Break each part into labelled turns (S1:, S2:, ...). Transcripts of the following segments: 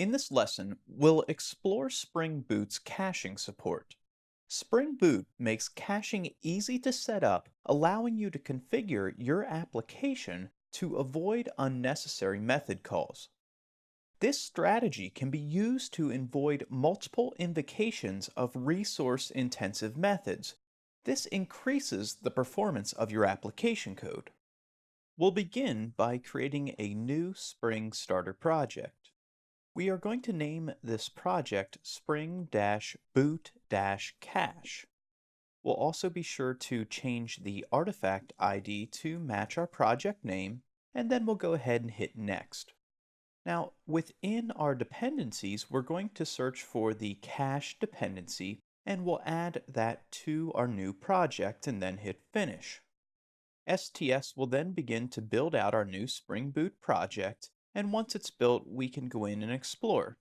S1: In this lesson, we'll explore Spring Boot's caching support. Spring Boot makes caching easy to set up, allowing you to configure your application to avoid unnecessary method calls. This strategy can be used to avoid multiple invocations of resource-intensive methods. This increases the performance of your application code. We'll begin by creating a new Spring Starter project. We are going to name this project spring-boot-cache. We'll also be sure to change the artifact ID to match our project name, and then we'll go ahead and hit Next. Now, within our dependencies, we're going to search for the cache dependency, and we'll add that to our new project and then hit Finish. STS will then begin to build out our new Spring Boot project, and once it's built, we can go in and explore.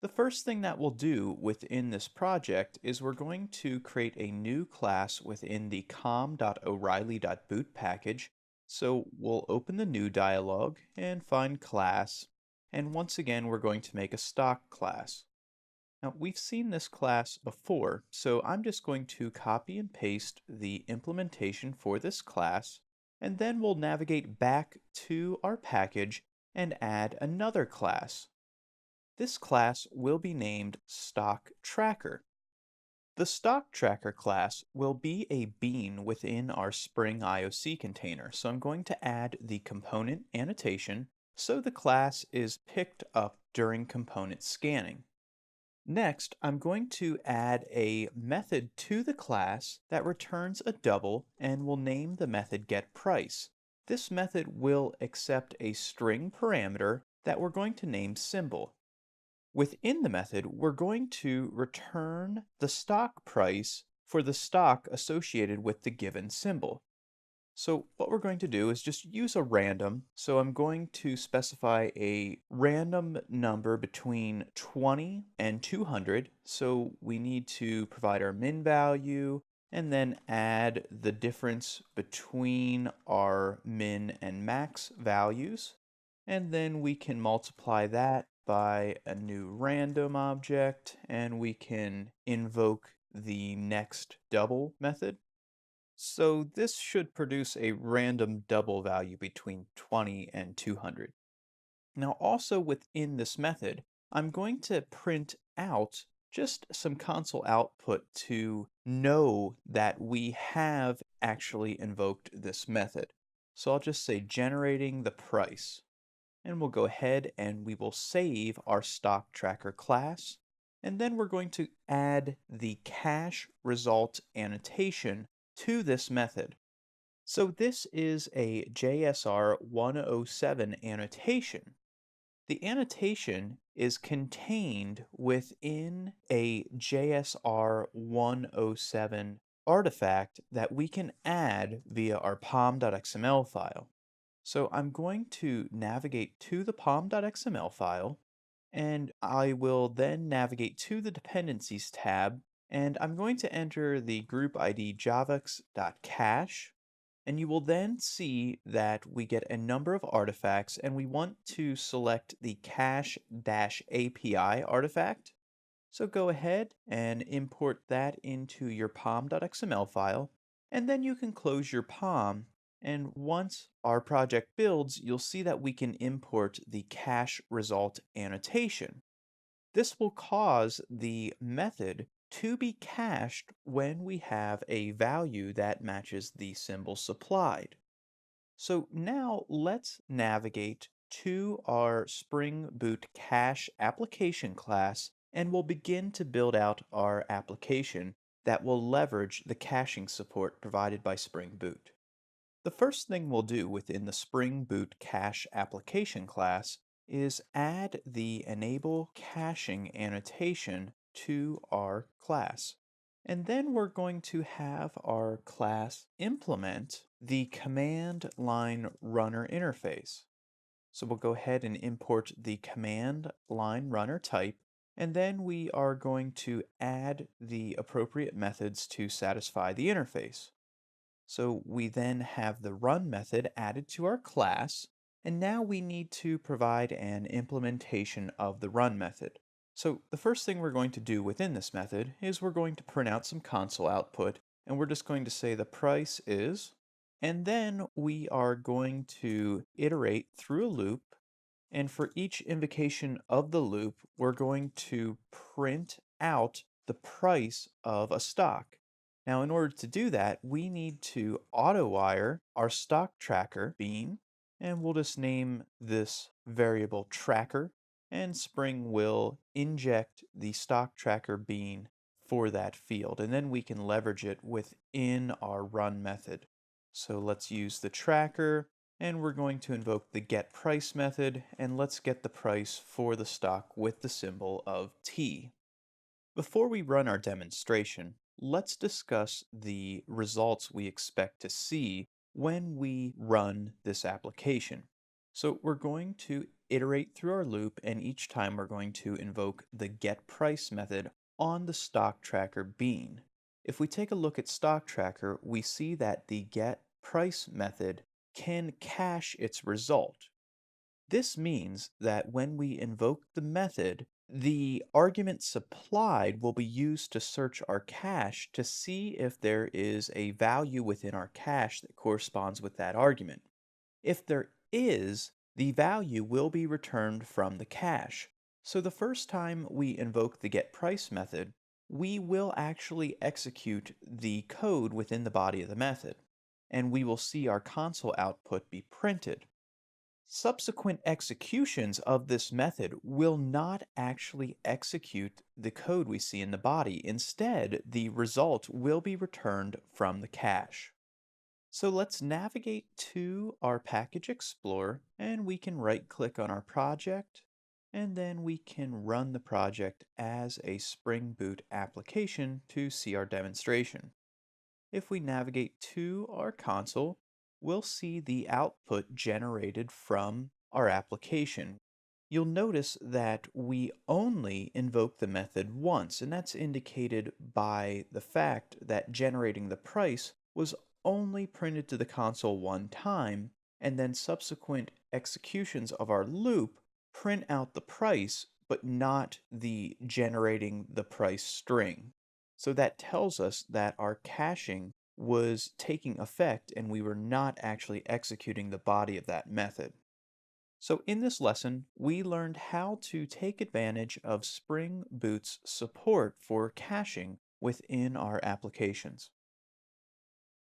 S1: The first thing that we'll do within this project is we're going to create a new class within the com.o'reilly.boot package. So we'll open the new dialog and find class, and once again we're going to make a stock class. Now, we've seen this class before, so I'm just going to copy and paste the implementation for this class, and then we'll navigate back to our package and add another class. This class will be named Stock Tracker. The Stock Tracker class will be a bean within our Spring IOC container, so I'm going to add the component annotation so the class is picked up during component scanning. Next, I'm going to add a method to the class that returns a double and will name the method getPrice. This method will accept a string parameter that we're going to name symbol. Within the method, we're going to return the stock price for the stock associated with the given symbol. So what we're going to do is just use a random. So I'm going to specify a random number between 20 and 200. So we need to provide our min value and then add the difference between our min and max values. And then we can multiply that by a new random object, and we can invoke the next double method. So this should produce a random double value between 20 and 200. Now also within this method, I'm going to print out just some console output to know that we have actually invoked this method. So I'll just say generating the price. And we'll go ahead and we will save our stock tracker class. And then we're going to add the cache result annotation to this method. So this is a JSR 107 annotation. The annotation is contained within a JSR 107 artifact that we can add via our pom.xml file. So I'm going to navigate to the pom.xml file, and I will then navigate to the Dependencies tab, and I'm going to enter the group ID javax.cache, and you will then see that we get a number of artifacts, and we want to select the cache-API artifact. So go ahead and import that into your pom.xml file, and then you can close your pom. And once our project builds, you'll see that we can import the cache result annotation. This will cause the method to be cached when we have a value that matches the symbol supplied. So now let's navigate to our Spring Boot cache application class, and we'll begin to build out our application that will leverage the caching support provided by Spring Boot. The first thing we'll do within the Spring Boot cache application class is add the enable caching annotation to our class. And then we're going to have our class implement the command line runner interface. So we'll go ahead and import the command line runner type, and then we are going to add the appropriate methods to satisfy the interface. So we then have the run method added to our class, And now we need to provide an implementation of the run method. So the first thing we're going to do within this method is we're going to print out some console output, and we're just going to say the price is, and then we are going to iterate through a loop, and for each invocation of the loop, we're going to print out the price of a stock. Now, in order to do that, we need to auto-wire our stock tracker bean, and we'll just name this variable tracker, and Spring will inject the stock tracker bean for that field, and then we can leverage it within our run method. So let's use the tracker, and we're going to invoke the getPrice method, and let's get the price for the stock with the symbol of T. Before we run our demonstration, let's discuss the results we expect to see when we run this application. So we're going to iterate through our loop, and each time we're going to invoke the getPrice method on the stock tracker bean. If we take a look at stock tracker, we see that the getPrice method can cache its result. This means that when we invoke the method, the argument supplied will be used to search our cache to see if there is a value within our cache that corresponds with that argument. If there is, the value will be returned from the cache. So the first time we invoke the getPrice method, we will actually execute the code within the body of the method, and we will see our console output be printed. Subsequent executions of this method will not actually execute the code we see in the body. Instead, the result will be returned from the cache. So let's navigate to our Package Explorer, and we can right-click on our project, and then we can run the project as a Spring Boot application to see our demonstration. If we navigate to our console, we'll see the output generated from our application. You'll notice that we only invoke the method once, and that's indicated by the fact that generating the price was only printed to the console one time, and then subsequent executions of our loop print out the price, but not the generating the price string. So that tells us that our caching was taking effect and we were not actually executing the body of that method. So in this lesson, we learned how to take advantage of Spring Boot's support for caching within our applications.